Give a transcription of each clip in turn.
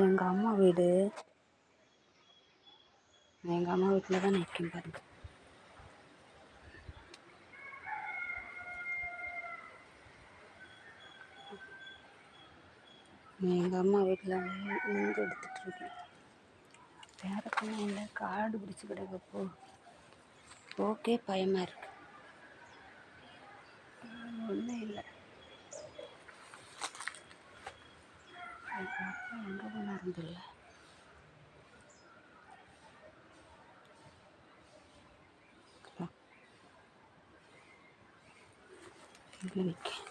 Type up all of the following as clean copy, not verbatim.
எங்கள் அம்மா வீடு. எங்கள் அம்மா வீட்டில் தான் நிற்கும் பாருங்க. எங்கள் அம்மா வீட்டில் நின்று எடுத்துகிட்ருக்கேன். வேறக்கெல்லாம் இல்லை, காடு பிடிச்சி கிடக்கப்போ ஓகே பயமாக இருக்கு. ஒன்றும் இல்லை. எங்கள் அப்பா எங்கே போனாருன்னு தெரியல. இங்கே நிற்கேன்.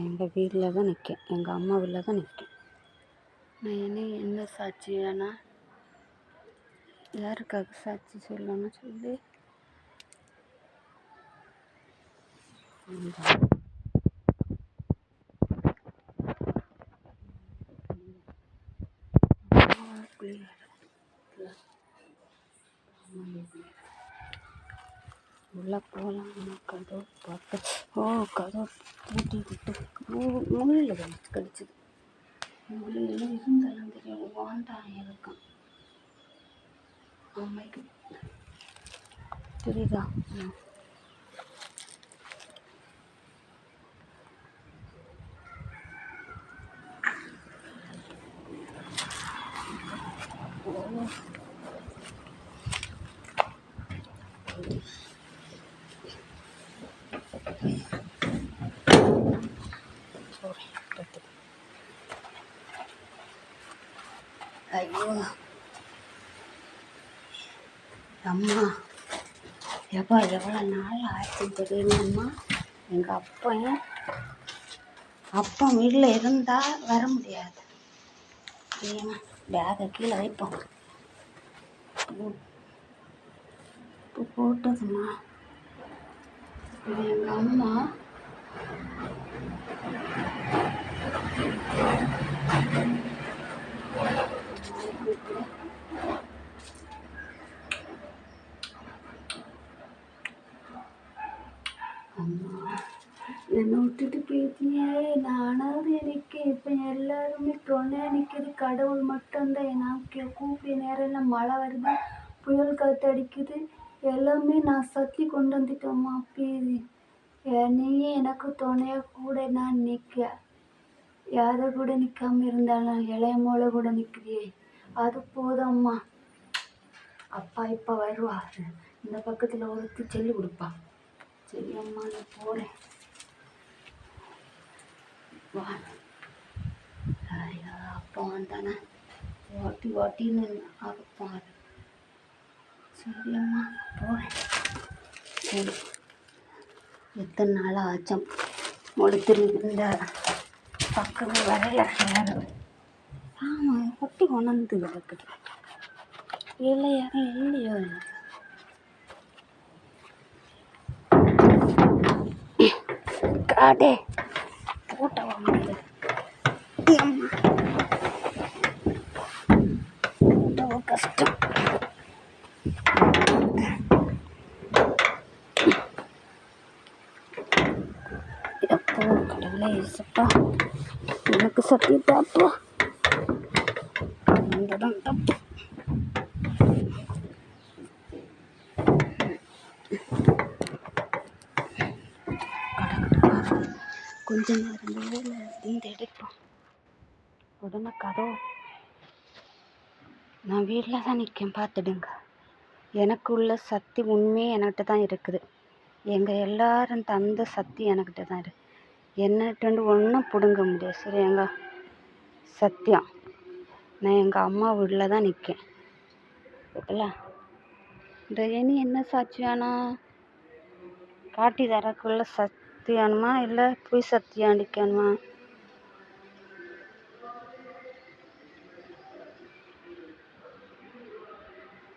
எங்கள் வீட்டில் தான் நிற்கேன். எங்கள் அம்மா வீட்டில் தான் நிற்கேன். நான் என்ன சாட்சியானா யாருக்காக சாட்சி சொல்லணும்னு சொல்லி உள்ள போகலாம். கதவு பார்க்க கதவு பூட்டி விட்டு முள்ளில் கடிச்சது. முள்ளில் இருந்தாலும் தெரியும். வாண்டான் இருக்கும் அம்மைக்கு தெரியுதா? ஐயோ அம்மா, எவ்வளோ நாள் ஆச்சு தெரியுமாம்மா. எங்கள் அப்பா வீட்டில் இருந்தால் வர முடியாது. ஏன்னா பேகை கீழே வைப்போம். போட்டதும்மா. எங்கள் அம்மா என்னை விட்டுட்டு போயிட்டியே. நானாவது எனக்கு இப்போ எல்லாருமே துணையாக நிற்கிது. கடவுள் மட்டும்தான். எனக்கு கூப்பிய நேரம் எல்லாம் மழை வருது, புயல் காற்று அடிக்குது. எல்லாமே நான் சத்தி கொண்டு வந்துட்டோம்மா. ப்ளீஸ் நீயே எனக்கு துணையாக கூட நான் நிற்க. யாரை கூட நிற்காம இருந்தாலும் இளைய மோளை கூட நிற்குதியே, அது போதும்மா. அப்பா இப்போ வருவார். இந்த பக்கத்தில் ஒருத்தி சொல்லி கொடுப்பா. சரி அம்மா நான் போகிறேன். வா. ஐயோ அப்பா வந்தானே வாட்டின்னு ஆகப்பாரு. சரி அம்மா போகிறேன். சரி எத்தனை நாளாக ஆச்சம் ஒருத்தர் இந்த பக்கமே வரையில. ஆமாம் ஒட்டி கொண்டு கிடக்குது. இல்லை யாரும் இல்லையோ. காடே போட்ட முடியல. கஷ்டம். எப்போ கடவுளே இசப்பா எனக்கு சத்தி தாப்பா. தான் தப்பு. கொஞ்ச நேரம் வேலை இருந்து எடுப்போம். உடனே கதவு. நான் வீட்டில் தான் நிற்கேன், பார்த்துடுங்க. எனக்கு உள்ள சக்தி உண்மையே என்கிட்ட தான் இருக்குது. எங்கள் எல்லாரும் தந்த சக்தி என்கிட்ட தான் இருக்குது. என்னட்டு ஒன்றும் பிடுங்க முடியாது. சரி எங்க சத்தியம். நான் எங்கள் அம்மா வீட்டில் தான் நிற்கேன். இல்லை இனி என்ன சாட்சி வேணும்? காட்டி தரக்குள்ள சக்தி வேணுமா இல்லை பொய் சக்தியாக அடிக்கணுமா?